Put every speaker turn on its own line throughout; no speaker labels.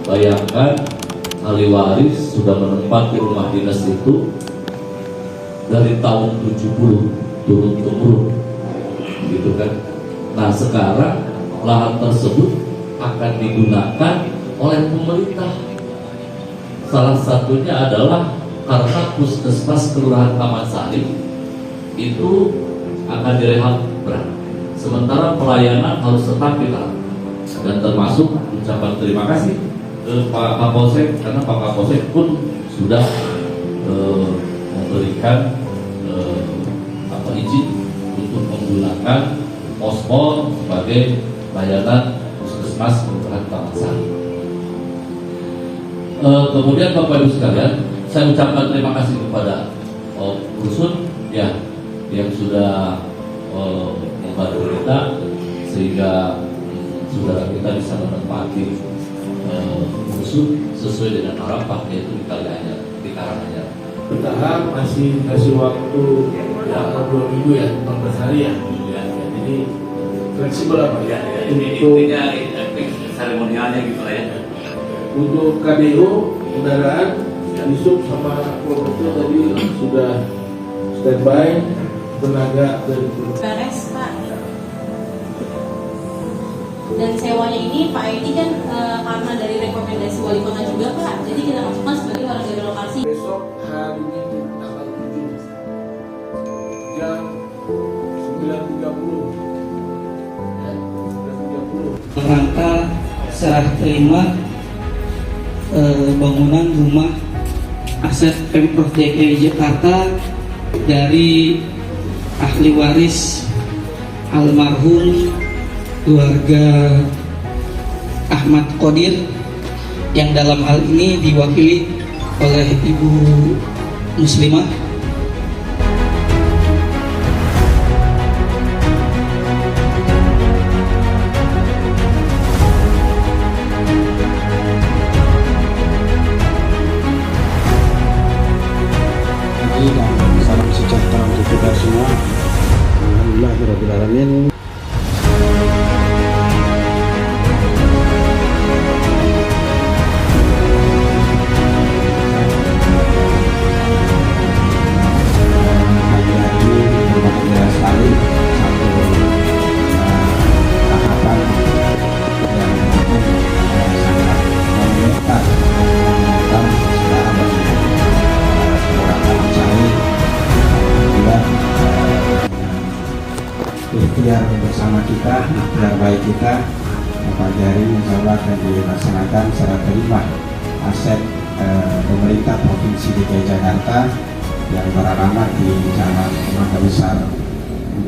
Bayangkan ahli waris sudah menempati rumah dinas itu dari tahun 70 turun-temurun, gitu kan. Nah sekarang lahan tersebut akan digunakan oleh pemerintah. Salah satunya adalah karena Puskesmas Kelurahan Taman Sari itu akan direhab berat. Sementara pelayanan harus tetap kita, dan termasuk ucapan terima kasih ke Pak Kapolsek, karena Pak Kapolsek pun sudah memberikan izin untuk menggunakan pospon sebagai layanan Puskesmas Kelurahan Taman Sari. Kemudian Bapak Ibu sekalian, saya ucapkan terima kasih kepada Rusun ya yang sudah membantu kita sehingga saudara kita bisa menempati Rusun sesuai dengan harapan, yaitu di Karanganyar.
Bertahap masih kasih waktu ya 2 minggu ya, 14 hari ya. Jadi fleksibel apa ya?
Intinya seremonialnya gitu lah ya.
Untuk KDO kendaraan Yusuf sama Prof tadi sudah standby, tenaga dari
beres Pak. Dan sewanya ini Pak Edi kan karena dari rekomendasi wali kota juga Pak, jadi kita masukkan sebagai warga relokasi.
Besok hari Minggu tanggal 7 jam 9.30 ya, 9.30.
Rangka serah terima bangunan rumah aset Pemprov DKI Jakarta dari ahli waris almarhum keluarga Ahmad Qodir, yang dalam hal ini diwakili oleh Ibu Muslimah.
Dan salam sejahtera untuk kita semua. Alhamdulillahirabbil alamin. Ikhtiar bersama kita, ikhtiar baik kita, mempelajari insya Allah akan dilaksanakan secara terima aset pemerintah Provinsi DKI Jakarta yang beralamat di Jalan Mangga Besar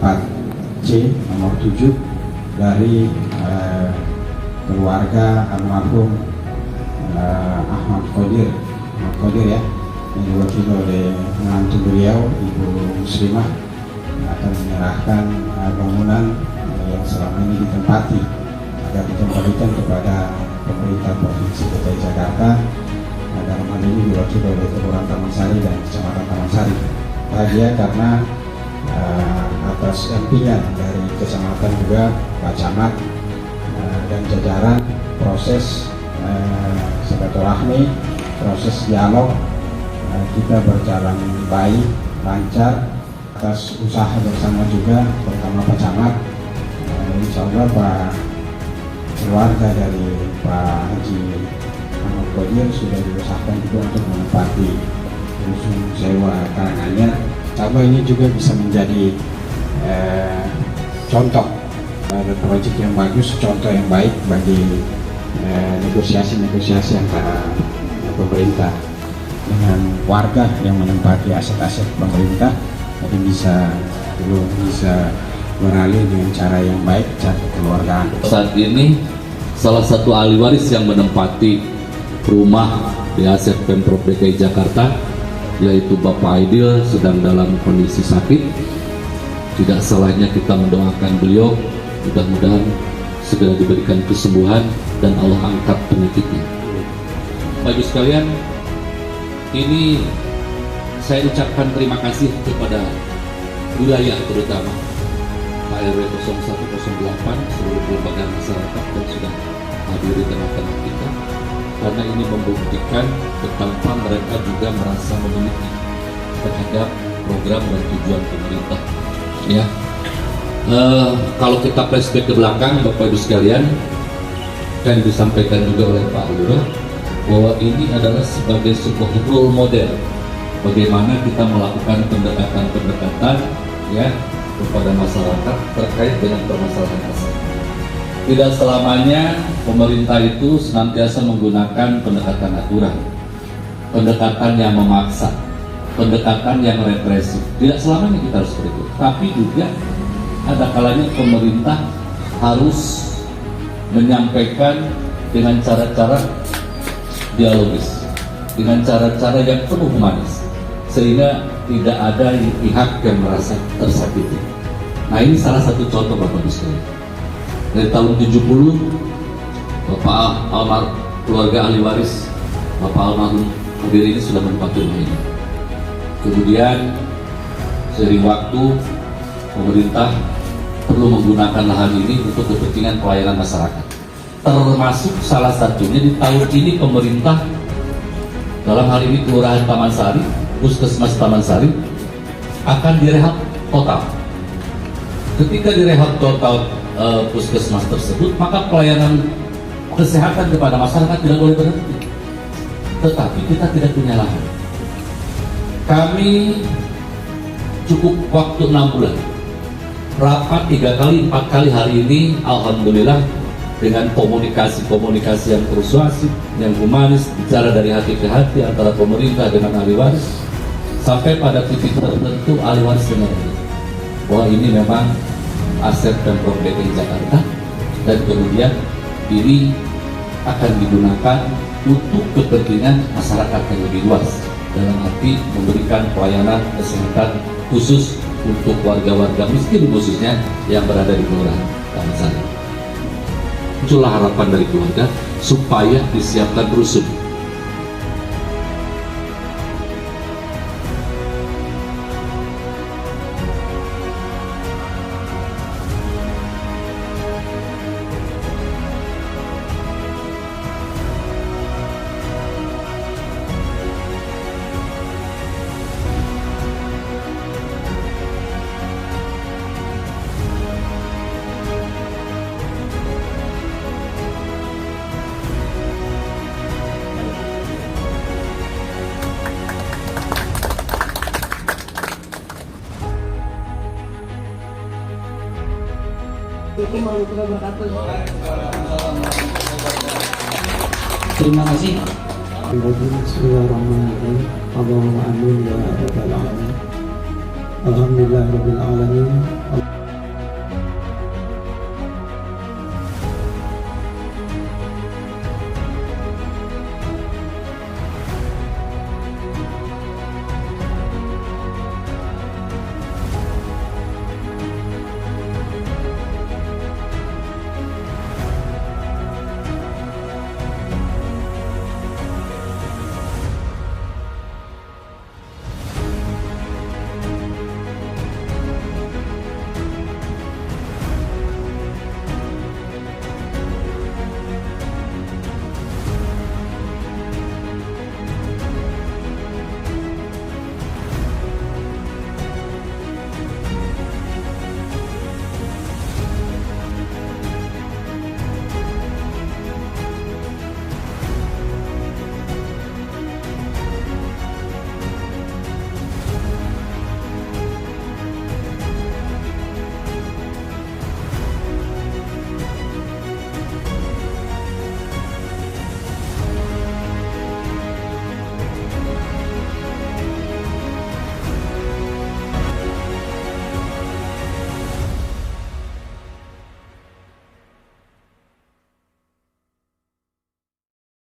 4C nomor 7 dari keluarga almarhum Ahmad Qodir ya, yang diwakili oleh menantu beliau Ibu Muslimah, akan menyerahkan bangunan yang selama ini ditempati agar dikembalikan kepada pemerintah Provinsi DKI Jakarta. Dalam hal ini diwakili oleh Kelurahan Taman Sari dan Kecamatan Taman Sari. Bahagia karena atas dampingan dari kecamatan juga Pak Camat dan jajaran, proses silaturahmi, proses dialog kita berjalan baik, lancar. Atas usaha bersama juga pertama Pak Camat, insya Allah Pak keluarga dari Pak Haji Ahmad Qodir sudah diusahakan juga untuk menempati rusun sewa Karanganyar. Insya ini juga bisa menjadi contoh proyek yang bagus, contoh yang baik bagi negosiasi antara pemerintah dengan warga yang menempati aset-aset pemerintah. Tapi bisa beralih dengan cara yang baik, cara kekeluargaan.
Saat ini salah satu ahli waris yang menempati rumah di aset Pemprov DKI Jakarta, yaitu Bapak Aidil, sedang dalam kondisi sakit. Tidak salahnya kita mendoakan beliau, mudah-mudahan segera diberikan kesembuhan dan Allah angkat penyakitnya. Bapak Ibu sekalian, ini saya ucapkan terima kasih kepada wilayah terutama Pak RW 0108, seluruh lembaga masyarakat, dan sudah hadir di tengah-tengah kita, karena ini membuktikan betapa mereka juga merasa memiliki terhadap program dan tujuan pemerintah. Ya, kalau kita flashback ke belakang, Bapak Ibu sekalian, kan disampaikan juga oleh Pak Lurah bahwa ini adalah sebagai sebuah role model bagaimana kita melakukan pendekatan-pendekatan ya kepada masyarakat terkait dengan permasalahan asal. Tidak selamanya pemerintah itu senantiasa menggunakan pendekatan aturan, pendekatan yang memaksa, pendekatan yang represif. Tidak selamanya kita harus seperti itu, tapi juga ada kalanya pemerintah harus menyampaikan dengan cara-cara dialogis, dengan cara-cara yang penuh humanis, sehingga tidak ada pihak yang merasa tersakiti. Nah, ini salah satu contoh Bapak Ibu sekalian. Dari tahun 70, Bapak almarhum, keluarga ahli waris Bapak almarhum Kodir ini sudah menempati rumah ini. Kemudian seiring waktu, pemerintah perlu menggunakan lahan ini untuk kepentingan pelayanan masyarakat. Termasuk salah satunya di tahun ini pemerintah dalam hal ini Kelurahan Taman Sari, Puskesmas Taman Sari akan direhab total. Ketika direhab total puskesmas tersebut, maka pelayanan kesehatan kepada masyarakat tidak boleh berhenti. Tetapi kita tidak punya lahan. Kami cukup waktu 6 bulan, rapat 3 kali, 4 kali hari ini, alhamdulillah dengan komunikasi yang persuasif, yang humanis, bicara dari hati ke hati antara pemerintah dengan ahli waris, sampai pada titik tertentu ahli waris mengerti bahwa ini memang aset Pemprov DKI Jakarta, dan kemudian ini akan digunakan untuk kepentingan masyarakat yang lebih luas, dalam arti memberikan pelayanan kesehatan khusus untuk warga-warga miskin khususnya yang berada di Kelurahan Taman Sari. Itulah harapan dari keluarga supaya disiapkan rusun.
Terima kasih.
Bismillahirrahmanirrahim. Allahumma amin ya rabbal alamin. Alhamdulillahirabbil alamin.